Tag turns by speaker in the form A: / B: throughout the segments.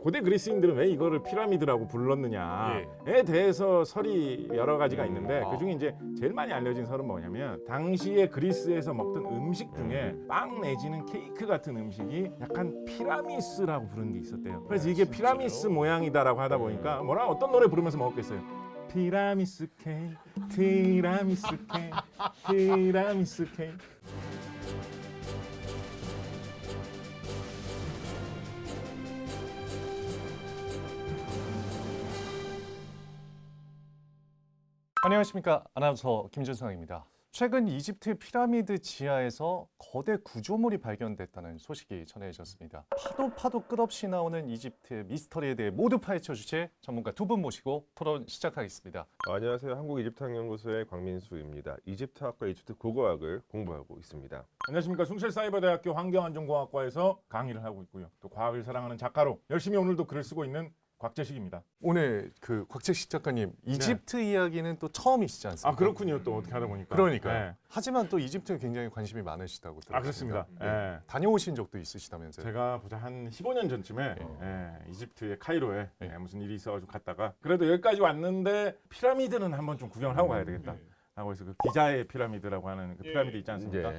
A: 고대 그리스인들은 왜 이거를 피라미드라고 불렀느냐에 대해서 설이 여러 가지가 있는데 그중에 이제 제일 많이 알려진 설은 뭐냐면 당시에 그리스에서 먹던 음식 중에 빵 내지는 케이크 같은 음식이 약간 피라미스라고 부르는 게 있었대요. 그래서 이게 피라미스 모양이다라고 하다 보니까 뭐라 어떤 노래 부르면서 먹었겠어요. 티라미수 케이크, 티라미수 케이크, 티라미수 케이크.
B: 안녕하십니까, 아나운서 김준성입니다. 최근 이집트 피라미드 지하에서 거대 구조물이 발견됐다는 소식이 전해졌습니다. 파도 끝없이 나오는 이집트 미스터리에 대해 모두 파헤쳐 주실 전문가 두 분 모시고 토론 시작하겠습니다.
C: 안녕하세요. 한국이집트학연구소의 광민수입니다. 이집트학과 이집트 국어학을 공부하고 있습니다.
A: 안녕하십니까. 숭실사이버대학교 환경안전공학과에서 강의를 하고 있고요. 또 과학을 사랑하는 작가로 열심히 오늘도 글을 쓰고 있는 곽재식입니다.
B: 오늘 그 곽재식 작가님, 이집트 이야기는 또 처음이시지 않습니까?
A: 아 그렇군요. 또 어떻게 하다 보니까.
B: 그러니까요.
A: 네.
B: 하지만 또 이집트에 굉장히 관심이 많으시다고 들었습니다.
A: 아 그렇습니다. 네.
B: 다녀오신 적도 있으시다면서요?
A: 제가 보자 한 15년 전쯤에 이집트의 카이로에
B: 네.
A: 무슨 일이 있어가지고 갔다가 그래도 여기까지 왔는데 피라미드는 한번 좀 구경을 하고 가야 되겠다. 라고 해서 그 기자의 피라미드라고 하는 그 피라미드 있지 않습니까?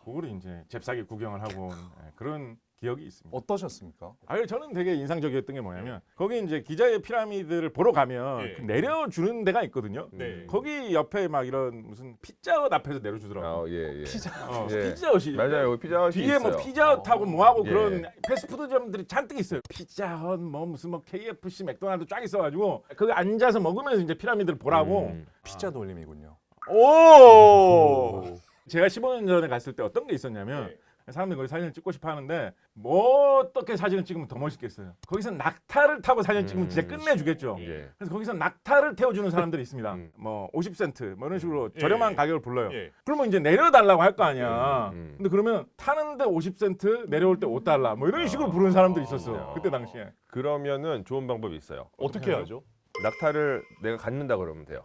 A: 그거를 이제 잽싸게 구경을 하고 온 그런 기억이 있습니다.
B: 어떠셨습니까?
A: 저는 되게 인상적이었던 게 뭐냐면 거기 이제 기자의 피라미드를 보러 가면 그 내려주는 데가 있거든요. 거기 옆에 막 이런 무슨 피자헛 앞에서 내려주더라고요. 피자헛이
C: 맞아요. 피자헛이
A: 뒤에
C: 있어요.
A: 뭐 피자헛하고 뭐하고
C: 예.
A: 그런 패스트푸드점들이 잔뜩 있어요. 피자헛 뭐 무슨 뭐 KFC 맥도날드 쫙 있어가지고 거기 앉아서 먹으면서 이제 피라미드를 보라고.
B: 피자 돌림이군요.
A: 오. 제가 15년 전에 갔을 때 어떤 게 있었냐면 사람들이 거기 사진을 찍고 싶어 하는데 뭐 어떻게 사진을 찍으면 더 멋있겠어요. 거기서 낙타를 타고 사진 찍으면 진짜 끝내주겠죠. 그래서 거기서 낙타를 태워주는 사람들이 있습니다. 뭐 50센트 뭐 이런 식으로 저렴한 가격을 불러요. 그러면 이제 내려달라고 할 거 아니야. 근데 그러면 타는데 50센트 내려올 때 5달러 뭐 이런 식으로 부르는 사람들이 있었어. 그때 당시에.
C: 그러면은 좋은 방법이 있어요.
B: 어떻게 하죠?
C: 낙타를 내가 갖는다 그러면 돼요.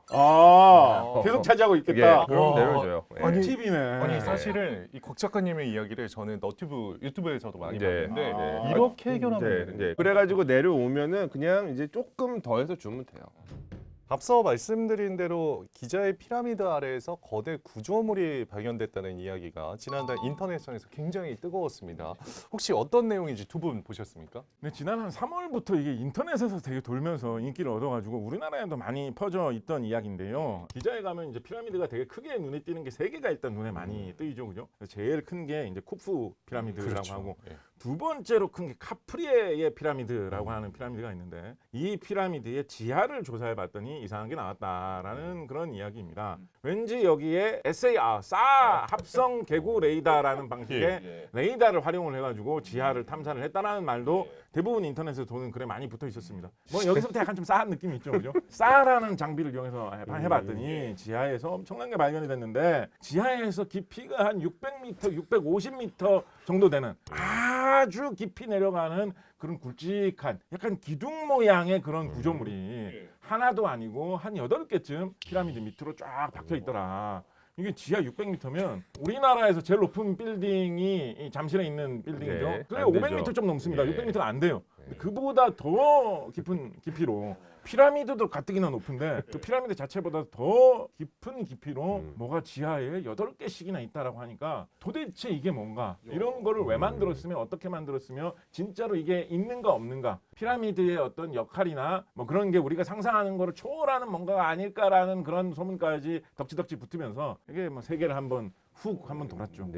A: 계속 차지하고 있겠다.
C: 그럼
B: 와.
C: 내려줘요.
B: 아니,
A: 팁이네.
B: 아니 사실은 이 곽 작가님의 이야기를 저는 유튜브에서도 많이
C: 네.
B: 봤는데 이렇게 해결하면 되는데
C: 그래가지고 내려오면은 그냥 이제 조금 더해서 주면 돼요.
B: 앞서 말씀드린 대로 기자의 피라미드 아래에서 거대 구조물이 발견됐다는 이야기가 지난달 인터넷상에서 굉장히 뜨거웠습니다. 혹시 어떤 내용인지 두 분 보셨습니까?
A: 근데 지난 한 3월부터 이게 인터넷에서 되게 돌면서 인기를 얻어가지고 우리나라에도 많이 퍼져 있던 이야기인데요. 기자에 가면 이제 피라미드가 되게 크게 눈에 띄는 게 세 개가 일단 눈에 많이 뜨이죠, 그죠? 제일 큰 게 이제 쿠프 피라미드라고
B: 그렇죠.
A: 하고
B: 예.
A: 두 번째로 큰 게 카프리에의 피라미드라고 하는 피라미드가 있는데 이 피라미드의 지하를 조사해봤더니 이상한 게 나왔다라는 그런 이야기입니다. 왠지 여기에 SAR, 사 합성 개구 레이더라는 방식의 레이더를 활용을 해가지고 지하를 탐사를 했다라는 말도 대부분 인터넷에 도는 글에 많이 붙어 있었습니다. 뭐 여기서부터 약간 좀 싸한 느낌이 있죠, 그죠? 사라는 장비를 이용해서 해봤더니 지하에서 엄청난 게 발견이 됐는데 지하에서 깊이가 한 600m, 650m 정도 되는 아주 깊이 내려가는 그런 굵직한 약간 기둥 모양의 그런 구조물이 하나도 아니고 한 8개쯤 피라미드 밑으로 쫙 박혀 있더라. 이게 지하 600m면 우리나라에서 제일 높은 빌딩이 이 잠실에 있는 빌딩이죠.
C: 네,
A: 그게
C: 안
A: 500m
C: 되죠.
A: 좀 넘습니다.
C: 예.
A: 600m가 안 돼요. 근데 그보다 더 깊은 깊이로 피라미드도 가뜩이나 높은데 그 피라미드 자체보다 더 깊은 깊이로 뭐가 지하에 8개씩이나 있다라고 하니까 도대체 이게 뭔가 이런 거를 왜 만들었으면 어떻게 만들었으며 진짜로 이게 있는가 없는가 피라미드의 어떤 역할이나 뭐 그런 게 우리가 상상하는 거를 초월하는 뭔가가 아닐까라는 그런 소문까지 덕지덕지 붙으면서 이게 뭐 세계를 한번 돌았죠.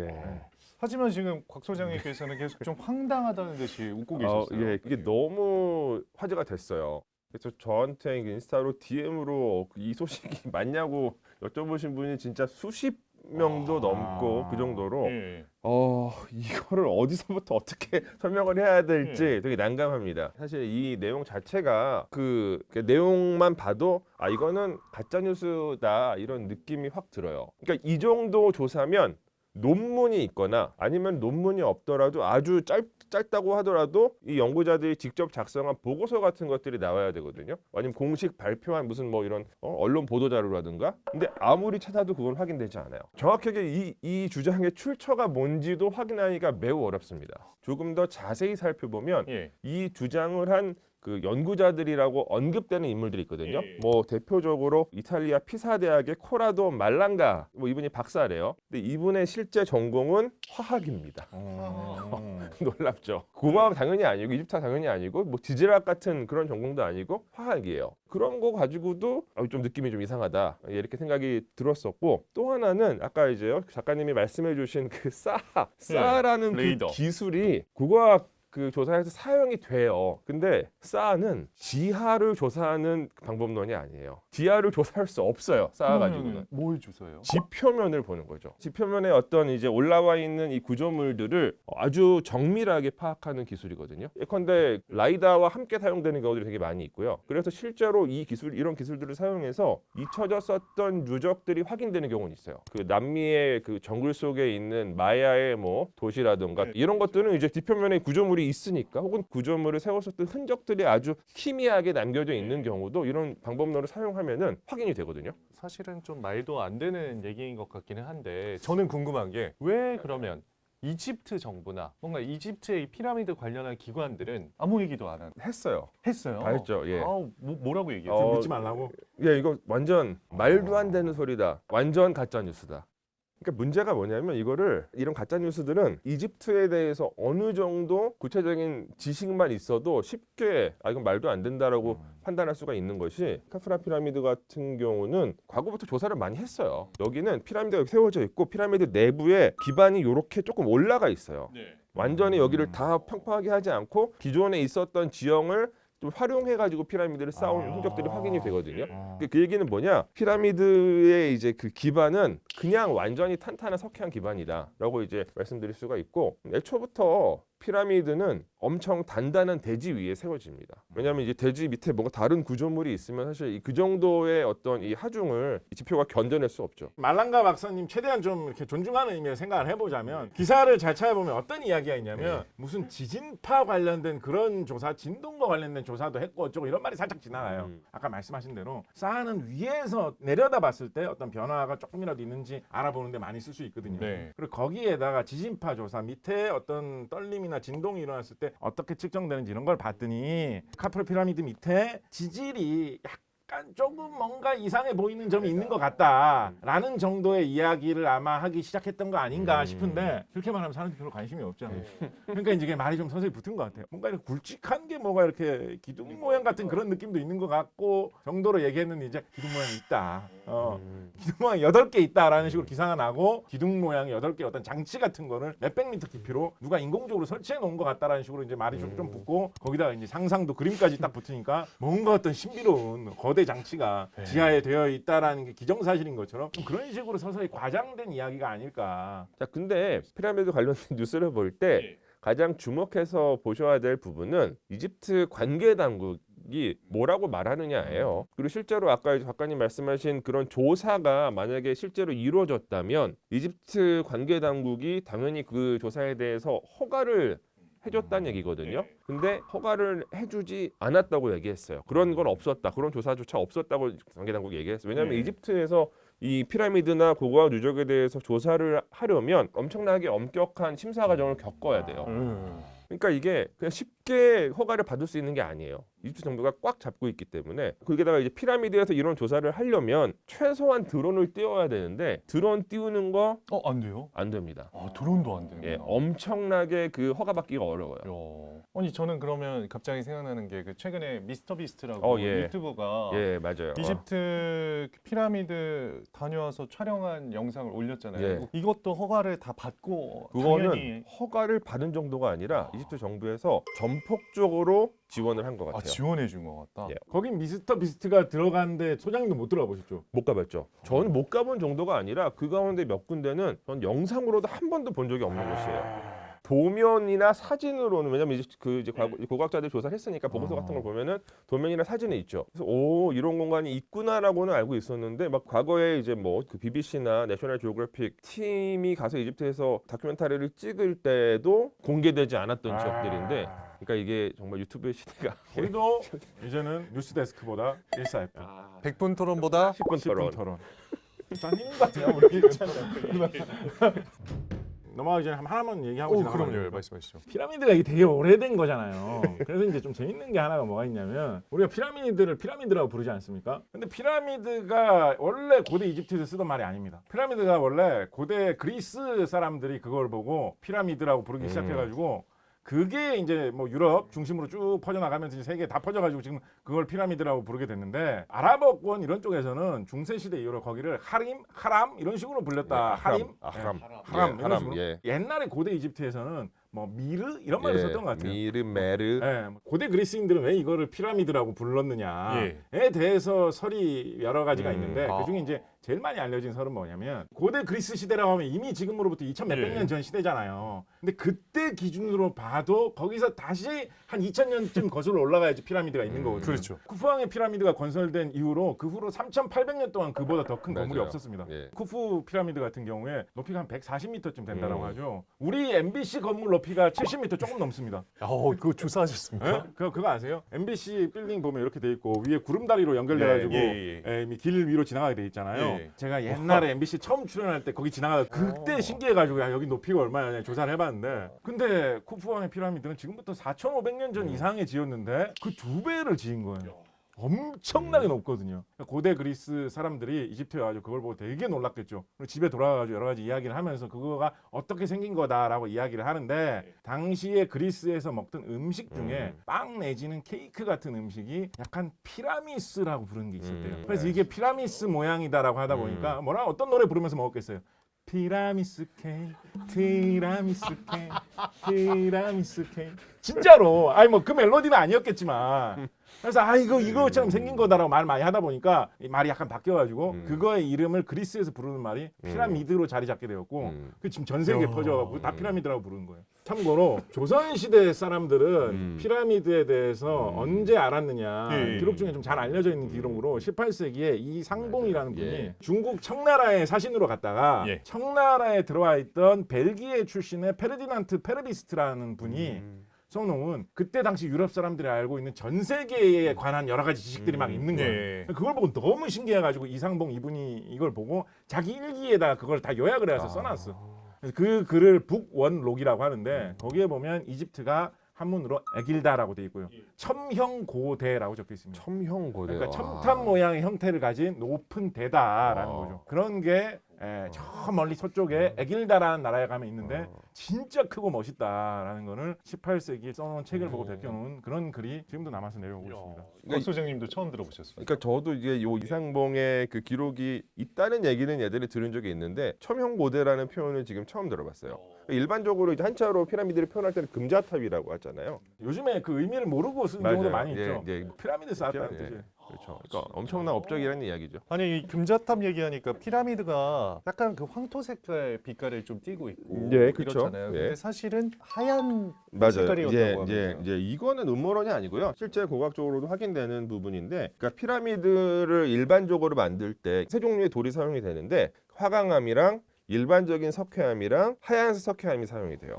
B: 하지만 지금 곽 소장님께서는 계속 좀 황당하다는 듯이 웃고 계셨어요.
C: 이게 너무 화제가 됐어요. 그래서 저한테 인스타로 DM으로 이 소식이 맞냐고 여쭤보신 분이 진짜 수십 명도 넘고 그 정도로 이거를 어디서부터 어떻게 설명을 해야 될지 되게 난감합니다. 사실 이 내용 자체가 그 내용만 봐도 이거는 가짜 뉴스다 이런 느낌이 확 들어요. 그러니까 이 정도 조사면 논문이 있거나 아니면 논문이 없더라도 아주 짧다고 하더라도 이 연구자들이 직접 작성한 보고서 같은 것들이 나와야 되거든요. 아니면 공식 발표한 무슨 뭐 이런 언론 보도 자료라든가. 근데 아무리 찾아도 그건 확인되지 않아요. 정확하게 이 주장의 출처가 뭔지도 확인하기가 매우 어렵습니다. 조금 더 자세히 살펴보면
B: 예.
C: 이 주장을 한 그 연구자들이라고 언급되는 인물들이 있거든요. 뭐 대표적으로 이탈리아 피사 대학의 코라도 말랑가, 뭐 이분이 박사래요. 근데 이분의 실제 전공은 화학입니다. 놀랍죠. 고고학 당연히 아니고 이집트학 당연히 아니고 뭐 지질학 같은 그런 전공도 아니고 화학이에요. 그런 거 가지고도 좀 느낌이 좀 이상하다 이렇게 생각이 들었었고, 또 하나는 아까 이제 작가님이 말씀해주신 그 사라는 그
B: 레이더.
C: 기술이 고고학 그 조사에서 사용이 돼요. 근데 사는 지하를 조사하는 방법론이 아니에요. 지하를 조사할 수 없어요. 쌓아 가지고는.
B: 뭘 주서요?
C: 지표면을 보는 거죠. 지표면에 어떤 이제 올라와 있는 이 구조물들을 아주 정밀하게 파악하는 기술이거든요. 예컨대 라이다와 함께 사용되는 경우들이 되게 많이 있고요. 그래서 실제로 이런 기술들을 사용해서 잊혀졌었던 누적들이 확인되는 경우는 있어요. 그 남미의 그 정글 속에 있는 마야의 뭐 도시라든가 이런 것들은 이제 지표면에 구조물이 있으니까, 혹은 구조물을 세웠었던 흔적들이 아주 희미하게 남겨져 있는 경우도 이런 방법론을 사용하면은 확인이 되거든요.
B: 사실은 좀 말도 안 되는 얘기인 것 같기는 한데, 저는 궁금한 게 왜 그러면 이집트 정부나 뭔가 이집트의 이 피라미드 관련한 기관들은 아무 얘기도 안
C: 했어요.
B: 했어요?
C: 다 했죠. 예.
B: 뭐라고 얘기했어요?
A: 믿지 말라고.
C: 예, 이거 완전 말도 안 되는 소리다. 완전 가짜 뉴스다. 그러니까 문제가 뭐냐면, 이런 가짜 뉴스들은 이집트에 대해서 어느 정도 구체적인 지식만 있어도 쉽게 이건 말도 안 된다라고 판단할 수가 있는 것이, 카프라 피라미드 같은 경우는 과거부터 조사를 많이 했어요. 여기는 피라미드가 세워져 있고 피라미드 내부에 기반이 이렇게 조금 올라가 있어요. 완전히 여기를 다 평평하게 하지 않고 기존에 있었던 지형을 좀 활용해가지고 피라미드를 쌓은 흔적들이 확인이 되거든요. 그 얘기는 뭐냐? 피라미드의 이제 그 기반은 그냥 완전히 탄탄한 석회한 기반이다라고 이제 말씀드릴 수가 있고, 애초부터 피라미드는 엄청 단단한 대지 위에 세워집니다. 왜냐하면 이제 대지 밑에 뭔가 다른 구조물이 있으면 사실 그 정도의 어떤 이 하중을 이 지표가 견뎌낼 수 없죠.
A: 말랑가 박사님 최대한 좀 이렇게 존중하는 의미의 생각을 해보자면, 기사를 잘 찾아보면 어떤 이야기가 있냐면 무슨 지진파 관련된 그런 조사, 진동과 관련된 조사도 했고 어쩌고 이런 말이 살짝 지나가요. 아까 말씀하신 대로 쌓는 위에서 내려다 봤을 때 어떤 변화가 조금이라도 있는지 알아보는 데 많이 쓸 수 있거든요.
B: 네.
A: 그리고 거기에다가 지진파 조사, 밑에 어떤 떨림이나 진동이 일어났을 때 어떻게 측정되는지 이런 걸 봤더니 카프라 피라미드 밑에 지질이 약간 조금 뭔가 이상해 보이는 점이 있는 것 같다라는 정도의 이야기를 아마 하기 시작했던 거 아닌가 싶은데, 그렇게 말하면 사람들이 별로 관심이 없잖아요. 그러니까 이제 이게 말이 좀 서서히 붙은 것 같아요. 뭔가 이렇게 굵직한 게 뭐가 이렇게 기둥 모양 같은 그런 느낌도 있는 것 같고 정도로 얘기했는데, 이제 기둥 모양이 있다. 기둥 모양이 8개 있다라는 식으로 기사가 나고, 기둥 모양이 8개 어떤 장치 같은 거를 몇백 미터 깊이로 누가 인공적으로 설치해 놓은 것 같다라는 식으로 이제 말이 좀 붙고, 거기다가 이제 상상도 그림까지 딱 붙으니까 뭔가 어떤 신비로운 거대 장치가 지하에 되어 있다라는 게 기정사실인 것처럼 좀 그런 식으로 서서히 과장된 이야기가 아닐까.
C: 자, 근데 피라미드 관련된 뉴스를 볼 때 가장 주목해서 보셔야 될 부분은 이집트 관계 당국이 뭐라고 말하느냐예요. 그리고 실제로 아까 작가님 말씀하신 그런 조사가 만약에 실제로 이루어졌다면 이집트 관계 당국이 당연히 그 조사에 대해서 허가를 해줬다는 얘기거든요. 근데 허가를 해주지 않았다고 얘기했어요. 그런 건 없었다. 그런 조사조차 없었다고 관계당국이 얘기했어요. 왜냐하면 이집트에서 이 피라미드나 고고학 유적에 대해서 조사를 하려면 엄청나게 엄격한 심사 과정을 겪어야 돼요. 그러니까 이게 그냥 쉽게 허가를 받을 수 있는 게 아니에요. 이집트 정부가 꽉 잡고 있기 때문에. 거기다가 이제 피라미드에서 이런 조사를 하려면 최소한 드론을 띄워야 되는데, 드론 띄우는 거
B: 안 돼요?
C: 안 됩니다.
B: 드론도 안 되는
C: 예,
B: 거예요?
C: 엄청나게 그 허가 받기가 어려워요.
B: 아니, 저는 그러면 갑자기 생각나는 게, 그 최근에 미스터 비스트라고 유튜브가
C: 예, 맞아요.
B: 이집트 피라미드 다녀와서 촬영한 영상을 올렸잖아요.
C: 예.
B: 이것도 허가를 다 받고
C: 그거는
B: 당연히
C: 허가를 받은 정도가 아니라 이집트 정부에서 전폭적으로 지원을 한 것 같아요.
B: 지원해 준 것 같다.
C: 예.
A: 거긴 미스터 비스트가 들어갔는데 소장님도 못 들어가 보셨죠?
C: 못 가봤죠. 저는 못 가본 정도가 아니라 그 가운데 몇 군데는 전 영상으로도 한 번도 본 적이 없는 곳이에요. 도면이나 사진으로는 왜냐면 이제 고고학자들 조사를 했으니까 보고서 같은 걸 보면은 도면이나 사진이 있죠. 그래서 오 이런 공간이 있구나라고는 알고 있었는데 막 과거에 이제 뭐 그 BBC나 내셔널 지오그래픽 팀이 가서 이집트에서 다큐멘터리를 찍을 때도 공개되지 않았던 지역들인데, 그러니까 이게 정말 유튜브의 시대가
A: 우리도 이제는 뉴스데스크보다 일사했고
B: 100분 토론보다
C: 10분
A: 10분
C: 토론.
A: 토론. 짠 힘인 것 같아요. 우리 넘어가기 전에 하나만 얘기하고
B: 오,
A: 지나가면
B: 그럼요. 말씀하시죠.
A: 피라미드가 이게 되게 오래된 거잖아요. 그래서 이제 좀 재밌는 게 하나가 뭐가 있냐면 우리가 피라미드를 피라미드라고 부르지 않습니까? 근데 피라미드가 원래 고대 이집트에서 쓰던 말이 아닙니다. 피라미드가 원래 고대 그리스 사람들이 그걸 보고 피라미드라고 부르기 시작해가지고 그게 이제 뭐 유럽 중심으로 쭉 퍼져나가면서 세계에 다 퍼져가지고 지금 그걸 피라미드라고 부르게 됐는데, 아랍어권 이런 쪽에서는 중세 시대 이후로 거기를 하람 이런 식으로 불렸다. 하림,
C: 하람,
A: 하람 이런 식으로.
C: 예.
A: 옛날에 고대 이집트에서는 뭐 미르 이런 말을 썼던 것 같아요.
C: 미르, 메르.
A: 예, 고대 그리스인들은 왜 이거를 피라미드라고 불렀느냐에 대해서 설이 여러 가지가 있는데 그중에 이제 제일 많이 알려진 설은 뭐냐면 고대 그리스 시대라고 하면 이미 지금으로부터 2,000몇백 년 전 시대잖아요. 근데 그때 기준으로 봐도 거기서 다시 한 2,000년쯤 거슬러 올라가야지 피라미드가 있는 거거든요.
B: 그렇죠.
A: 쿠푸왕의 피라미드가 건설된 이후로 그 후로 3,800년 동안 그보다 더 큰 건물이
C: 맞아요.
A: 없었습니다.
C: 예.
A: 쿠푸 피라미드 같은 경우에 높이가 한 140m쯤 된다고 하죠. 우리 MBC 건물 높이가 70m 조금 넘습니다.
B: 그거 조사하셨습니까?
A: 그거 아세요? MBC 빌딩 보면 이렇게 돼 있고 위에 구름다리로 연결돼가지고 길 위로 지나가게 돼 있잖아요.
B: 예.
A: 제가 옛날에 MBC 처음 출연할 때 거기 지나가다 그때 신기해가지고 야 여기 높이가 얼마냐 조사를 해봤는데, 근데 쿠푸왕의 피라미드는 지금부터 4,500년 전 이상에 지었는데 그 2배를 지은 거예요. 엄청나게 높거든요. 고대 그리스 사람들이 이집트에 와가지고 그걸 보고 되게 놀랐겠죠. 그리고 집에 돌아가가지고 여러 가지 이야기를 하면서 그거가 어떻게 생긴 거다라고 이야기를 하는데, 당시에 그리스에서 먹던 음식 중에 빵 내지는 케이크 같은 음식이 약간 피라미스라고 부르는 게 있었대요. 그래서 이게 피라미스 모양이다라고 하다 보니까 뭐라 어떤 노래 부르면서 먹었겠어요. 티라미수 케이크, 티라미수 케이크, 티라미수 케이크. 진짜로. 아니 뭐 그 멜로디는 아니었겠지만. 그래서 이거처럼 생긴 거다라고 말 많이 하다 보니까 이 말이 약간 바뀌어가지고 그거의 이름을 그리스에서 부르는 말이 피라미드로 자리 잡게 되었고 그 지금 전 세계에 퍼져가지고 다 피라미드라고 부르는 거예요. 참고로 조선시대 사람들은 피라미드에 대해서 언제 알았느냐, 기록 중에 좀 잘 알려져 있는 기록으로 18세기에 이상봉이라는 분이 중국 청나라의 사신으로 갔다가 청나라에 들어와 있던 벨기에 출신의 페르디난트 페르비스트라는 분이 써놓은 그때 당시 유럽 사람들이 알고 있는 전 세계에 관한 여러 가지 지식들이 막 있는 거예요. 그걸 보고 너무 신기해가지고 이상봉 이분이 이걸 보고 자기 일기에다가 그걸 다 요약을 해서 써놨어. 그래서 그 글을 북원록이라고 하는데 거기에 보면 이집트가 한문으로 에길다라고 돼 있고요. 첨형고대라고 적혀 있습니다.
C: 첨형고대.
A: 그러니까 첨탑 모양의 형태를 가진 높은 대다라는 거죠. 그런 게 저 멀리 서쪽에 에길다라는 나라에 가면 있는데 진짜 크고 멋있다라는 거를 18세기에 써놓은 책을 보고 베껴놓은 그런 글이 지금도 남아서 내려오고 있습니다.
B: 박 소장님도 처음 들어보셨어요?
C: 그러니까 저도 이제 요 이상봉의 그 기록이 있다는 얘기는 예전에 들은 적이 있는데 첨형고대라는 표현을 지금 처음 들어봤어요. 일반적으로 이제 한자로 피라미드를 표현할 때는 금자탑이라고 하잖아요.
A: 요즘에 그 의미를 모르고 쓰는 경우도 많이 있죠. 피라미드 쌓았다는
C: 피라미드.
A: 뜻이에요.
C: 그렇죠. 그러니까 엄청난 업적이라는 이야기죠.
B: 아니 이 금자탑 얘기하니까 피라미드가 약간 그 황토 색깔 빛깔을 좀 띠고 있고
C: 그렇죠.
B: 이렇잖아요. 근데 사실은 하얀
C: 맞아요.
B: 색깔이었다고 합니다.
C: 이제 이거는 음모론이 아니고요. 실제 고고학적으로도 확인되는 부분인데, 그러니까 피라미드를 일반적으로 만들 때 세 종류의 돌이 사용이 되는데 화강암이랑 일반적인 석회암이랑 하얀색 석회암이 사용이 돼요.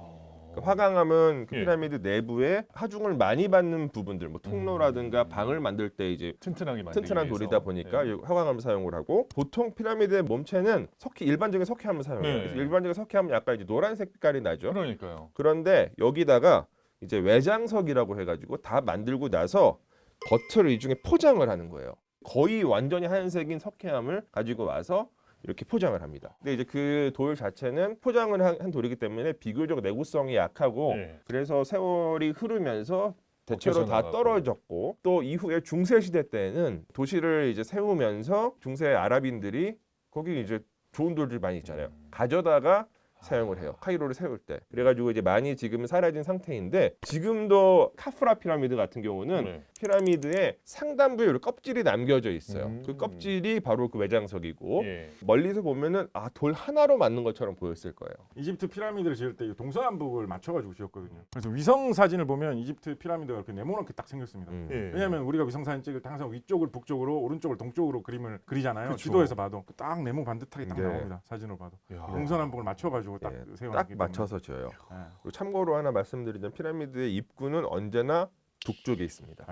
C: 화강암은 그 피라미드 내부에 하중을 많이 받는 부분들, 뭐 통로라든가 방을 만들 때 이제 튼튼한 돌이다 보니까 화강암을 사용을 하고, 보통 피라미드의 몸체는 일반적인 석회암을 사용해요. 그래서 일반적인 석회암은 약간 이제 노란 색깔이 나죠.
B: 그러니까요.
C: 그런데 여기다가 이제 외장석이라고 해가지고 다 만들고 나서 겉을 이 중에 포장을 하는 거예요. 거의 완전히 하얀색인 석회암을 가지고 와서 이렇게 포장을 합니다. 근데 이제 그 돌 자체는 포장을 한 돌이기 때문에 비교적 내구성이 약하고 그래서 세월이 흐르면서 대체로 다 떨어졌고, 또 이후에 중세 시대 때는 도시를 이제 세우면서 중세 아랍인들이 거기 이제 좋은 돌들 많이 있잖아요. 가져다가 사용을 해요. 카이로를 세울 때. 그래가지고 이제 많이 지금은 사라진 상태인데 지금도 카프라 피라미드 같은 경우는
B: 네.
C: 피라미드의 상단부에 이렇게 껍질이 남겨져 있어요.
B: 음.
C: 그 껍질이 바로 그 외장석이고
B: 예.
C: 멀리서 보면은 돌 하나로 만든 것처럼 보였을 거예요.
A: 이집트 피라미드를 지을 때 동서남북을 맞춰가지고 지었거든요. 그래서 위성 사진을 보면 이집트 피라미드가 이렇게 네모나게 딱 생겼습니다.
B: 예.
A: 왜냐하면 우리가 위성 사진 찍을 때 항상 위쪽을 북쪽으로 오른쪽을 동쪽으로 그림을 그리잖아요.
B: 그쵸.
A: 지도에서 봐도 딱 네모 반듯하게 딱
C: 네.
A: 나옵니다. 사진으로 봐도
B: 야.
A: 동서남북을 맞춰가지고 딱
C: 예,
A: 세워놨기
C: 딱
A: 때문에.
C: 맞춰서 지어요.
A: 예.
C: 그리고 참고로 하나 말씀드리자면 피라미드의 입구는 언제나 북쪽에 있습니다.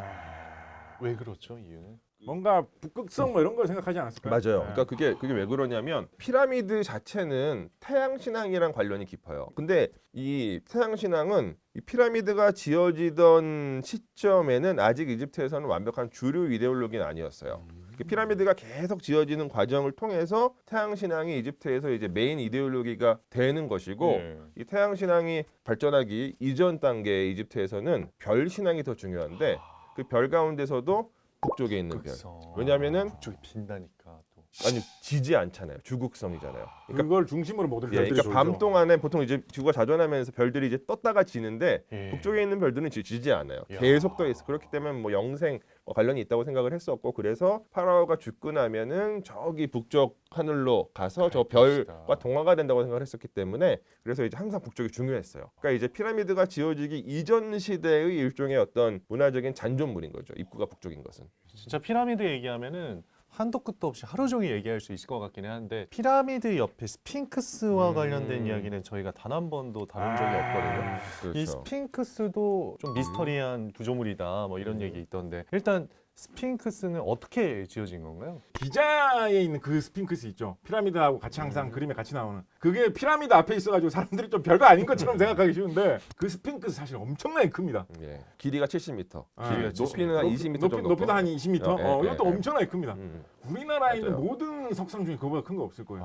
B: 왜 그렇죠? 이유는?
A: 뭔가 북극성 뭐 이런 걸 생각하지 않았을까요?
C: 맞아요.
A: 예.
C: 그러니까 그게 왜 그러냐면 피라미드 자체는 태양 신앙이랑 관련이 깊어요. 근데 이 태양 신앙은 이 피라미드가 지어지던 시점에는 아직 이집트에서는 완벽한 주류 이데올로기는 아니었어요. 그 피라미드가 계속 지어지는 과정을 통해서 태양 신앙이 이집트에서 이제 메인 이데올로기가 되는 것이고
B: 예.
C: 이 태양 신앙이 발전하기 이전 단계의 이집트에서는 별 신앙이 더 중요한데 그 별 가운데서도 북쪽에 있는 별.
B: 극성.
C: 왜냐면은
B: 북쪽이 빈다니까 또.
C: 아니 지지 않잖아요. 주극성이잖아요. 그러니까,
A: 그걸 중심으로 모든
C: 예,
A: 별들이
C: 그러니까 밤
A: 돌죠.
C: 동안에 보통 이제 지구가 자전하면서 별들이 이제 떴다가 지는데
B: 예.
C: 북쪽에 있는 별들은 지지 않아요.
B: 야.
C: 계속 떠 있어. 그렇기 때문에 뭐 영생 관련이 있다고 생각을 했었고 그래서 파라오가 죽고 나면은 저기 북쪽 하늘로 가서 저
B: 것이다.
C: 별과 동화가 된다고 생각을 했었기 때문에 그래서 이제 항상 북쪽이 중요했어요. 그러니까 이제 피라미드가 지어지기 이전 시대의 일종의 어떤 문화적인 잔존물인 거죠. 입구가 북쪽인 것은.
B: 진짜 피라미드 얘기하면은 한도 끝도 없이 하루 종일 얘기할 수 있을 것 같기는 한데 피라미드 옆에 스핑크스와 관련된 이야기는 저희가 단 한 번도 다룬 적이 없거든요.
C: 그렇죠.
B: 이 스핑크스도 좀 미스터리한 구조물이다 뭐 이런 얘기 있던데 일단 스핑크스는 어떻게 지어진 건가요?
A: 기자에 있는 그 스핑크스 있죠. 피라미드하고 같이 항상 그림에 같이 나오는. 그게 피라미드 앞에 있어가지고 사람들이 좀 별거 아닌 것처럼 생각하기 쉬운데 그 스핑크스 사실 엄청나게 큽니다.
C: 예. 길이가 70m.
A: 아,
C: 높이는 한 20m 정도.
A: 높이도 한 20m.
C: 예,
A: 이것도
C: 예.
A: 엄청나게 큽니다.
C: 음.
A: 우리나라에 있는
C: 맞아요.
A: 모든 석상 중에 그거보다 큰 거 없을 거예요.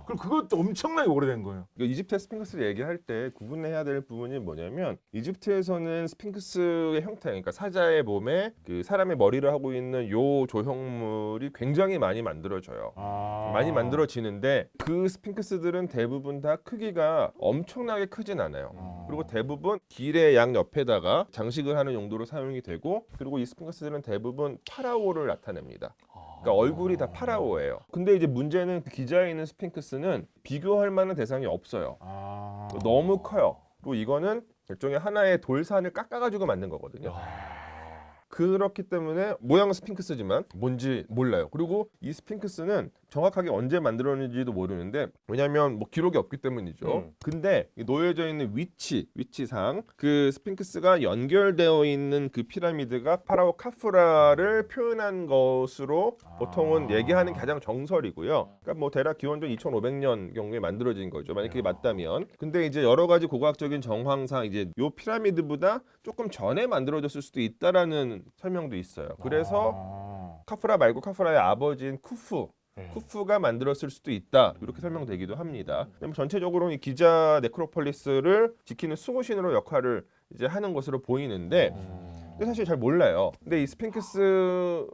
C: 그
A: 그리고 그것도 엄청나게 오래된 거예요.
C: 이집트 스핑크스를 얘기할 때 구분해야 될 부분이 뭐냐면 이집트에서는 스핑크스의 형태, 그러니까 사자의 몸에 그 사람의 머리를 하고 있는 요 조형물이 굉장히 많이 만들어져요. 많이 만들어지는데 그 스핑크스들은 대부분 다 크기가 엄청나게 크진 않아요. 그리고 대부분 길의 양 옆에다가 장식을 하는 용도로 사용이 되고 그리고 이 스핑크스들은 대부분 파라오를 나타냅니다. 그러니까 얼굴이 다 파라오예요. 근데 이제 문제는 그 기자에 있는 스핑크스는 비교할 만한 대상이 없어요. 너무 커요. 그리고 이거는 일종의 하나의 돌산을 깎아가지고 만든 거거든요. 그렇기 때문에 모양은 스핑크스지만 뭔지 몰라요. 그리고 이 스핑크스는 정확하게 언제 만들어졌는지도 모르는데 왜냐하면 뭐 기록이 없기 때문이죠. 근데 이 놓여져 있는 위치상 그 스핑크스가 연결되어 있는 그 피라미드가 파라오 카프라를 표현한 것으로 보통은 얘기하는 가장 정설이고요. 그러니까 뭐 대략 기원전 2500년 경우에 만들어진 거죠. 만약 그게 맞다면. 근데 이제 여러 가지 고고학적인 정황상 이제 요 피라미드보다 조금 전에 만들어졌을 수도 있다라는 설명도 있어요. 그래서 카프라 말고 카프라의 아버지인 쿠프가 만들었을 수도 있다. 이렇게 설명되기도 합니다. 그다음에 전체적으로 이 기자 네크로폴리스를 지키는 수호신으로 역할을 이제 하는 것으로 보이는데 근데 사실 잘 몰라요. 근데 이 스핑크스에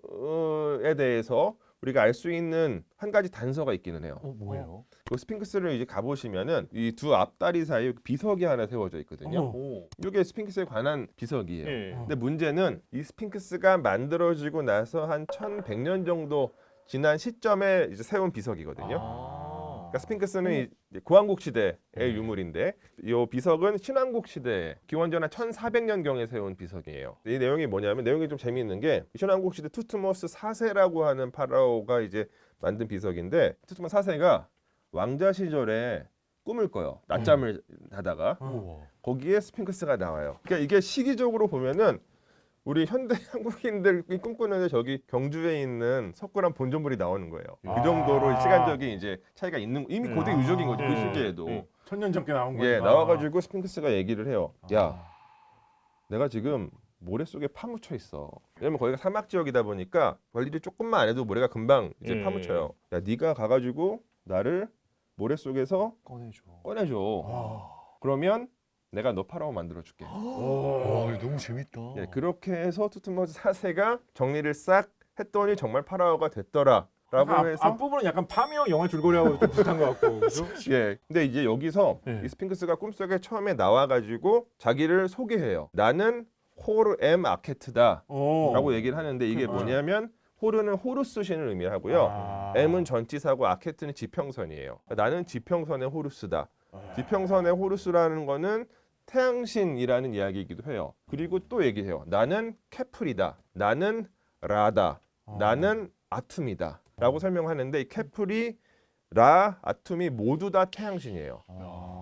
C: 대해서 우리가 알 수 있는 한 가지 단서가 있기는 해요.
B: 뭐예요?
C: 그 스핑크스를 이제 가보시면은 이 두 앞다리 사이에 비석이 하나 세워져 있거든요.
B: 오.
C: 이게 스핑크스에 관한 비석이에요.
B: 예.
C: 근데 문제는 이 스핑크스가 만들어지고 나서 한 1100년 정도 지난 시점에 이제 세운 비석이거든요. 그러니까 스핑크스는 이제 고왕국 시대의 유물인데 이 비석은 신왕국 시대 기원전 한 1400년경에 세운 비석이에요. 이 내용이 뭐냐면 내용이 좀 재미있는 게 신왕국 시대 투트모스 4세라고 하는 파라오가 이제 만든 비석인데 투트모스 4세가 왕자 시절에 꿈을 꿔요. 낮잠을 자다가 거기에 스핑크스가 나와요. 그러니까 이게 시기적으로 보면은 우리 현대 한국인들이 꿈꾸는데 저기 경주에 있는 석굴암 본전물이 나오는 거예요. 그 정도로 시간적인 이제 차이가 있는 이미 고대 유적인 거죠. 그 시기에도.
A: 천년 전께 나온 거니까.
C: 예, 나와가지고 스핑크스가 얘기를 해요. 야, 내가 지금 모래 속에 파묻혀 있어. 왜냐면 거기가 사막 지역이다 보니까 관리를 조금만 안 해도 모래가 금방 이제 파묻혀요. 야, 네가 가가지고 나를 모래 속에서 꺼내줘. 그러면 내가 너 파라오 만들어줄게.
B: 너무 재밌다.
C: 예, 그렇게 해서 투트모스 4세가 정리를 싹 했더니 정말 파라오가 됐더라. 해서
A: 앞부분은 약간 파미형 영화 줄거리하고 좀 비슷한 것 같고. 그죠?
C: 예. 근데 이제 여기서
B: 네.
C: 이 스핑크스가 꿈속에 처음에 나와가지고 자기를 소개해요. 나는 호르 엠 아케트다라고
A: 오.
C: 얘기를 하는데 이게
A: 그렇죠.
C: 뭐냐면 호르는 호루스 신을 의미하고요.
A: 아.
C: M은 전치사고 아케트는 지평선이에요. 나는 지평선의 호루스다. 지평선의 호루스라는 거는 태양신이라는 이야기이기도 해요. 그리고 또 얘기해요. 나는 케플이다. 나는 라다. 나는 아툼이다. 라고 설명하는데 이 케플이 라, 아툼이 모두 다 태양신이에요.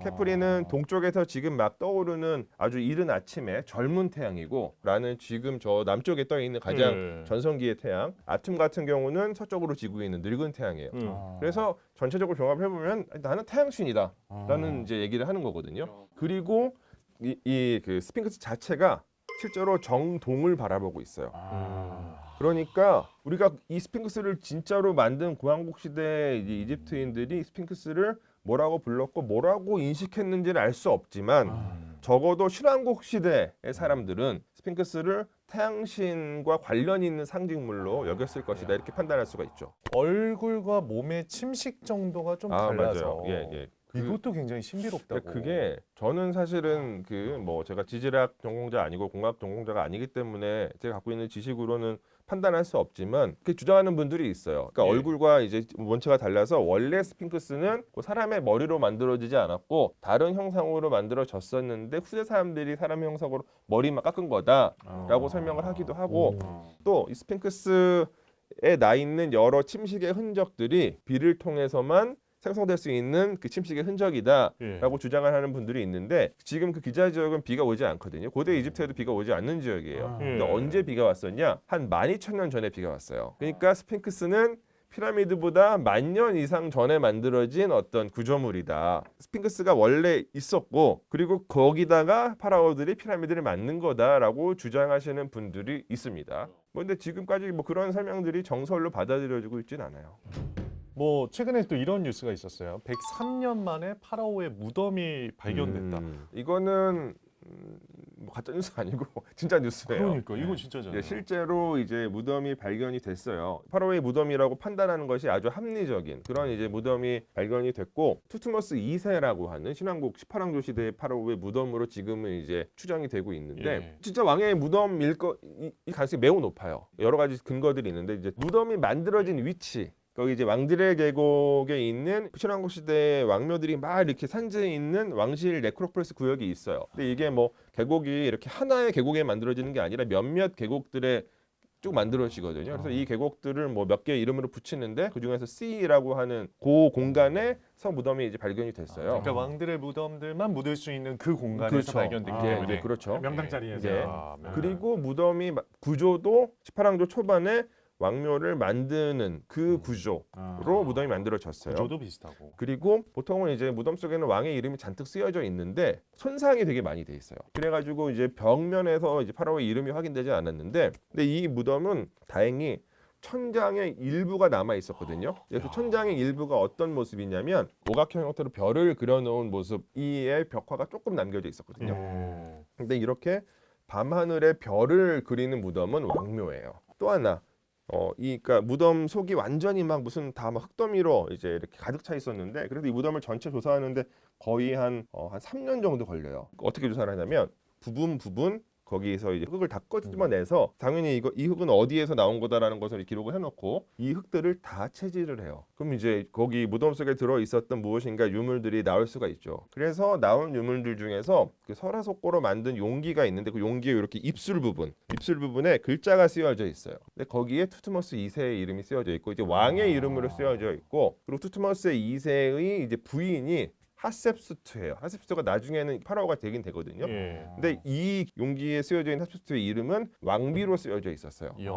C: 케플리는 동쪽에서 지금 막 떠오르는 아주 이른 아침에 젊은 태양이고 라는 지금 저 남쪽에 떠 있는 가장
B: 네.
C: 전성기의 태양. 아툼 같은 경우는 서쪽으로 지고 있는 늙은 태양이에요. 그래서 전체적으로 종합해 보면 나는 태양신이다 라는 이제 얘기를 하는 거거든요. 그리고 이 그 스핑크스 자체가 실제로 정동을 바라보고 있어요. 그러니까 우리가 이 스핑크스를 진짜로 만든 고왕국 시대 이집트인들이 스핑크스를 뭐라고 불렀고 뭐라고 인식했는지를 알 수 없지만 적어도 신왕국 시대의 사람들은 스핑크스를 태양신과 관련 있는 상징물로 여겼을 것이다 이렇게 판단할 수가 있죠.
B: 얼굴과 몸의 침식 정도가 좀 달라서
C: 맞아요. 예, 예.
B: 이것도 굉장히 신비롭다고.
C: 그게 저는 사실은 그 뭐 제가 지질학 전공자 아니고 공학 전공자가 아니기 때문에 제가 갖고 있는 지식으로는 판단할 수 없지만 그 주장하는 분들이 있어요. 그러니까
B: 예.
C: 얼굴과 이제 원체가 달라서 원래 스핑크스는 그 사람의 머리로 만들어지지 않았고 다른 형상으로 만들어졌었는데 후대 사람들이 사람 형상으로 머리만 깎은 거다라고 설명을 하기도 하고 또 이 스핑크스에 나 있는 여러 침식의 흔적들이 비를 통해서만 생성될 수 있는 그 침식의 흔적이다라고
B: 예.
C: 주장을 하는 분들이 있는데 지금 그 기자 지역은 비가 오지 않거든요. 고대 이집트에도 비가 오지 않는 지역이에요. 근데 언제 비가 왔었냐? 한 12,000년 전에 비가 왔어요. 그러니까 스핑크스는 피라미드보다 10,000년 이상 전에 만들어진 어떤 구조물이다. 스핑크스가 원래 있었고 그리고 거기다가 파라오들이 피라미드를 만든 거다라고 주장하시는 분들이 있습니다. 근데 지금까지 뭐 그런 설명들이 정설로 받아들여지고 있진 않아요.
B: 뭐 최근에 또 이런 뉴스가 있었어요. 103년 만에 파라오의 무덤이 발견됐다.
C: 이거는 뭐 가짜 뉴스 아니고 진짜 뉴스예요.
B: 그러니까 이거 진짜잖아요.
C: 실제로 이제 무덤이 발견이 됐어요. 파라오의 무덤이라고 판단하는 것이 아주 합리적인 그런 이제 무덤이 발견이 됐고 투트모스 2세라고 하는 신왕국 18왕조 시대의 파라오의 무덤으로 지금은 이제 추정이 되고 있는데
B: 예.
C: 진짜 왕의 무덤일 이 가능성이 매우 높아요. 여러 가지 근거들이 있는데 이제 무덤이 만들어진 위치 거기 이제 왕들의 계곡에 있는 신왕국 시대의 왕묘들이 막 이렇게 산재해 있는 왕실 네크로폴리스 구역이 있어요. 근데 이게 뭐 계곡이 이렇게 하나의 계곡에 만들어지는 게 아니라 몇몇 계곡들에 쭉 만들어지거든요. 그래서 이 계곡들을 뭐 몇 개 이름으로 붙이는데 그 중에서 C라고 하는 그 공간에서 무덤이 이제 발견이 됐어요.
B: 그러니까 왕들의 무덤들만 묻을 수 있는 그 공간에서
C: 그렇죠.
B: 발견됐기
A: 아,
B: 때문에.
C: 그렇죠.
A: 명당 자리에서.
C: 예.
B: 아,
C: 그리고 무덤이 구조도 18왕조 초반에 왕묘를 만드는 그 구조로 무덤이 만들어졌어요.
B: 구조도 비슷하고.
C: 그리고 보통은 이제 무덤 속에는 왕의 이름이 잔뜩 쓰여져 있는데 손상이 되게 많이 돼 있어요. 그래가지고 이제 벽면에서 이제 파라오의 이름이 확인되지 않았는데, 근데 이 무덤은 다행히 천장의 일부가 남아 있었거든요. 그래서 천장의 일부가 어떤 모습이냐면 오각형 형태로 별을 그려놓은 모습, 이의 벽화가 조금 남겨져 있었거든요. 근데 이렇게 밤하늘에 별을 그리는 무덤은 왕묘예요. 또 하나. 그러니까 무덤 속이 완전히 막 무슨 다 막 흙더미로 이제 이렇게 가득 차 있었는데 그래도 이 무덤을 전체 조사하는데 거의 한 3년 정도 걸려요. 어떻게 조사를 하냐면 부분 거기에서 이제 흙을 다 끄집어내서 당연히 이 흙은 어디에서 나온 거다라는 것을 기록을 해놓고 이 흙들을 다 채질을 해요. 그럼 이제 거기 무덤 속에 들어 있었던 무엇인가 유물들이 나올 수가 있죠. 그래서 나온 유물들 중에서 그 설화석고로 만든 용기가 있는데 그 용기에 이렇게 입술 부분에 글자가 쓰여져 있어요. 근데 거기에 투트모스 2세의 이름이 쓰여져 있고 이제 왕의 이름으로 쓰여져 있고 그리고 투트모스 2세의 이제 부인이 하셉수트예요. 하셉수트가 나중에는 파라오가 되긴 되거든요.
B: 예.
C: 근데 이 용기에 쓰여져 있는 하셉수트의 이름은 왕비로 쓰여져 있었어요.
B: 이야.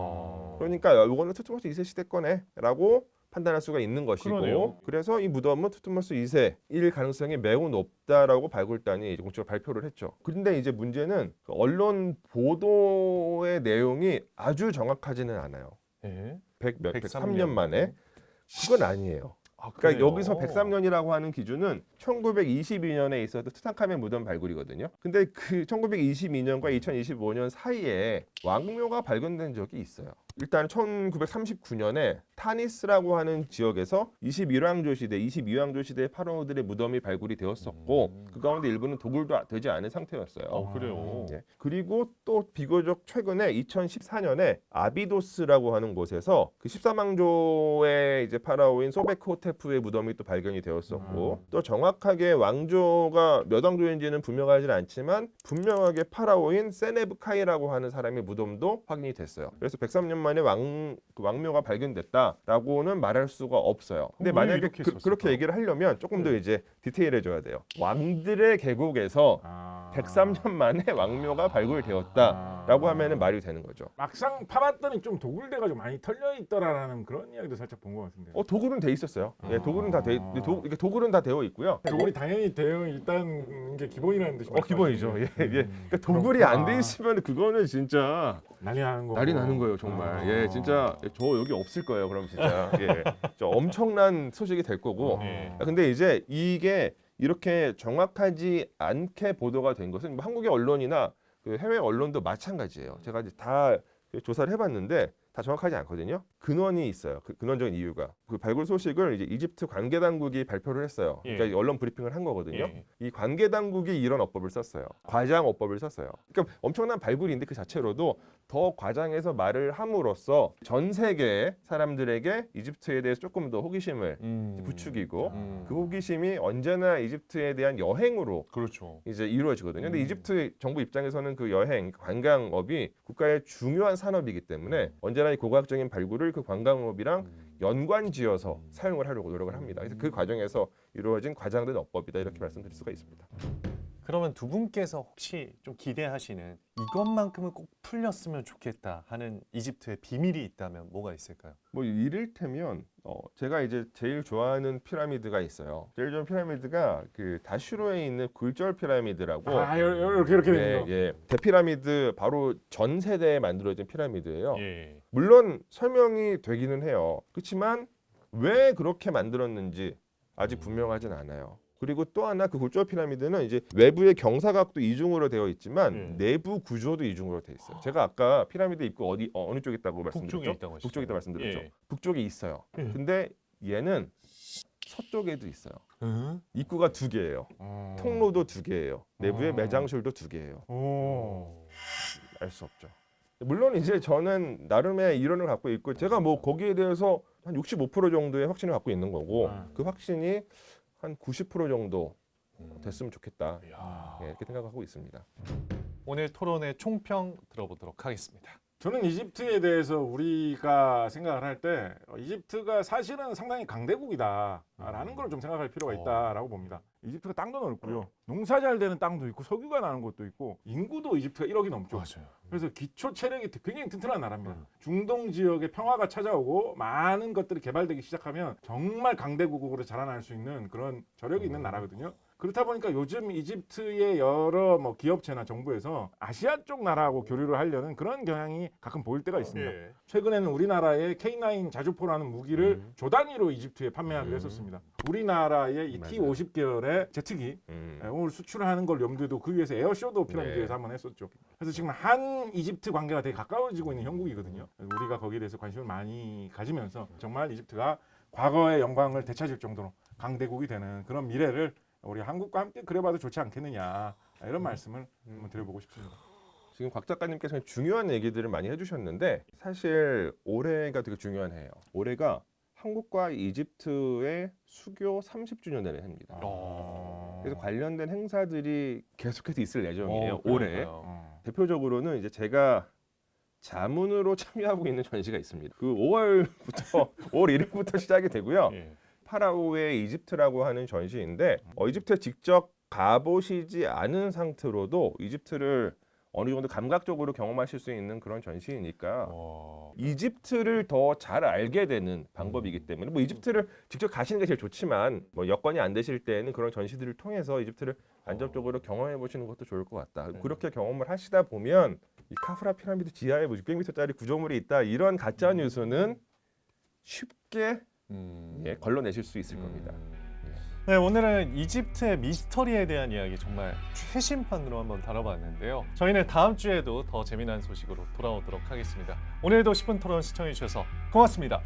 C: 그러니까 이거는 투트모스 2세 시대 거네라고 판단할 수가 있는 것이고,
B: 그러네요.
C: 그래서 이 무덤은 투트모스 2세일 가능성이 매우 높다라고 발굴단이 공식적으로 발표를 했죠. 그런데 이제 문제는 그 언론 보도의 내용이 아주 정확하지는 않아요.
B: 예.
C: 103년 만에 그건 아니에요. 그러니까
B: 그래요?
C: 여기서 103년이라고 하는 기준은 1922년에 있었던 투탕카멘 무덤 발굴이거든요. 근데 그 1922년과 2025년 사이에 왕묘가 발견된 적이 있어요. 일단 1939년에 타니스라고 하는 지역에서 21왕조 시대, 22왕조 시대의 파라오들의 무덤이 발굴이 되었었고 그 가운데 일부는 도굴도 되지 않은 상태였어요.
B: 그래요.
C: 예. 그리고 또 비교적 최근에 2014년에 아비도스라고 하는 곳에서 그 13왕조의 이제 파라오인 소베크호테프의 무덤이 또 발견이 되었었고 또 정확하게 왕조가 몇 왕조인지는 분명하지는 않지만 분명하게 파라오인 세네브카이라고 하는 사람의 무덤도 확인이 됐어요. 그래서 103년 만에 왕묘가 발견됐다라고는 말할 수가 없어요. 근데
B: 왜
C: 만약에
B: 이렇게 썼을까?
C: 그렇게 얘기를 하려면 조금 더 이제 디테일해져야 돼요. 왕들의 계곡에서 103년 만에 왕묘가 발굴되었다라고 하면은 말이 되는 거죠.
A: 막상 파봤더니 좀 도굴돼가지고 많이 털려 있더라라는 그런 이야기도 살짝 본 것 같은데.
C: 도굴은 돼 있었어요. 예, 도굴은 다 도굴은 다 되어 있고요.
A: 도굴이 당연히 되어 일단 게 기본이라는 뜻이.
C: 기본이죠. 예, 예. 그러니까 도굴이
A: 그렇구나.
C: 안 돼 있으면 그거는 진짜
A: 난리 나는 거.
C: 난리 나는 거예요, 정말. 예, 진짜 저 여기 없을 거예요. 그럼 진짜 예, 저 엄청난 소식이 될 거고.
B: 예.
C: 근데 이제 이게 이렇게 정확하지 않게 보도가 된 것은 뭐 한국의 언론이나 그 해외 언론도 마찬가지예요. 제가 이제 다 조사를 해봤는데 다 정확하지 않거든요. 근원이 있어요. 그 근원적인 이유가 그 발굴 소식을 이제 이집트 관계 당국이 발표를 했어요.
B: 예.
C: 그러니까 언론 브리핑을 한 거거든요.
B: 예.
C: 이 관계 당국이 이런 어법을 썼어요. 과장 어법을 썼어요. 그러니까 엄청난 발굴인데 그 자체로도 더 과장해서 말을 함으로써 전 세계 사람들에게 이집트에 대해서 조금 더 호기심을 부추기고 그 호기심이 언제나 이집트에 대한 여행으로
B: 그렇죠.
C: 이제 이루어지거든요. 근데 이집트 정부 입장에서는 그 여행, 관광업이 국가의 중요한 산업이기 때문에 언제나 이 고고학적인 발굴을 그 관광업이랑 연관지어서 사용을 하려고 노력을 합니다. 그래서 그 과정에서 이루어진 과장된 어법이다 이렇게 말씀드릴 수가 있습니다.
B: 그러면 두 분께서 혹시 좀 기대하시는 이것만큼은 꼭 풀렸으면 좋겠다 하는 이집트의 비밀이 있다면 뭐가 있을까요?
C: 뭐 이를테면 제가 이제 제일 좋아하는 피라미드가 있어요. 제일 좋아하는 피라미드가 그 다슈로에 있는 굴절 피라미드라고.
A: 이렇게
C: 예,
A: 되는 거.
C: 예. 대피라미드 바로 전 세대에 만들어진 피라미드예요.
B: 예.
C: 물론 설명이 되기는 해요. 그렇지만 왜 그렇게 만들었는지 아직 분명하진 않아요. 그리고 또 하나 그 굴절 피라미드는 이제 외부의 경사각도 이중으로 되어 있지만 내부 구조도 이중으로 되어 있어요. 제가 아까 피라미드 입구 어느 쪽에 있다고 말씀드렸죠?
B: 북쪽에 있다고 하셨죠.
C: 북쪽에 있다고 말씀드렸죠.
B: 예.
C: 북쪽에 있어요.
B: 예.
C: 근데 얘는 서쪽에도 있어요.
A: 응?
C: 입구가 두 개예요. 통로도 두 개예요. 내부에 매장실도 두 개예요.
A: 오.
C: 알 수 없죠. 물론 이제 저는 나름의 이론을 갖고 있고 제가 뭐 거기에 대해서 한 65% 정도의 확신을 갖고 있는 거고 그 확신이 한 90% 정도 됐으면 좋겠다. 예, 이렇게 생각하고 있습니다.
B: 오늘 토론의 총평 들어보도록 하겠습니다.
A: 저는 이집트에 대해서 우리가 생각을 할 때 이집트가 사실은 상당히 강대국이다라는 걸 좀 생각할 필요가 있다라고 봅니다. 이집트가 땅도 넓고요. 농사 잘 되는 땅도 있고 석유가 나는 곳도 있고 인구도 이집트가 1억이 넘죠.
B: 맞아요.
A: 그래서 기초 체력이 굉장히 튼튼한 나라입니다. 중동 지역에 평화가 찾아오고 많은 것들이 개발되기 시작하면 정말 강대국으로 자라날 수 있는 그런 저력이 있는 나라거든요. 그렇다 보니까 요즘 이집트의 여러 뭐 기업체나 정부에서 아시아 쪽 나라하고 교류를 하려는 그런 경향이 가끔 보일 때가 있습니다.
B: 예.
A: 최근에는 우리나라의 K9 자주포라는 무기를 조 단위로 이집트에 판매하기로 했었습니다. 우리나라의 이
C: 맞아요.
A: T-50계열의 제트기 오늘 수출하는 걸 염두에도 그 위에서 에어쇼도 피라미드에서 한번 했었죠. 그래서 지금 한 이집트 관계가 되게 가까워지고 있는 형국이거든요. 우리가 거기에 대해서 관심을 많이 가지면서 정말 이집트가 과거의 영광을 되찾을 정도로 강대국이 되는 그런 미래를 우리 한국과 함께 그려봐도 좋지 않겠느냐 이런 말씀을 한번 드려보고 싶습니다.
C: 지금 곽 작가님께서는 중요한 얘기들을 많이 해주셨는데 사실 올해가 되게 중요한 해예요. 올해가 한국과 이집트의 수교 30주년을 합니다. 그래서 관련된 행사들이 계속해서 있을 예정이에요. 올해. 대표적으로는 이제 제가 자문으로 참여하고 있는 전시가 있습니다. 그 5월부터 5월 1일부터 시작이 되고요.
B: 예.
C: 파라오의 이집트라고 하는 전시인데 이집트에 직접 가보시지 않은 상태로도 이집트를 어느 정도 감각적으로 경험하실 수 있는 그런 전시이니까 이집트를 더 잘 알게 되는 방법이기 때문에 뭐 이집트를 직접 가시는 게 제일 좋지만 뭐 여건이 안 되실 때는 그런 전시들을 통해서 이집트를 간접적으로 경험해 보시는 것도 좋을 것 같다. 그렇게 경험을 하시다 보면 이 카프라 피라미드 지하에 뭐 600m짜리 구조물이 있다 이런 가짜 뉴스는 쉽게 걸러내실 수 있을 겁니다.
B: 네, 오늘은 이집트의 미스터리에 대한 이야기 정말 최신판으로 한번 다뤄봤는데요. 저희는 다음 주에도 더 재미난 소식으로 돌아오도록 하겠습니다. 오늘도 10분 토론 시청해주셔서 고맙습니다.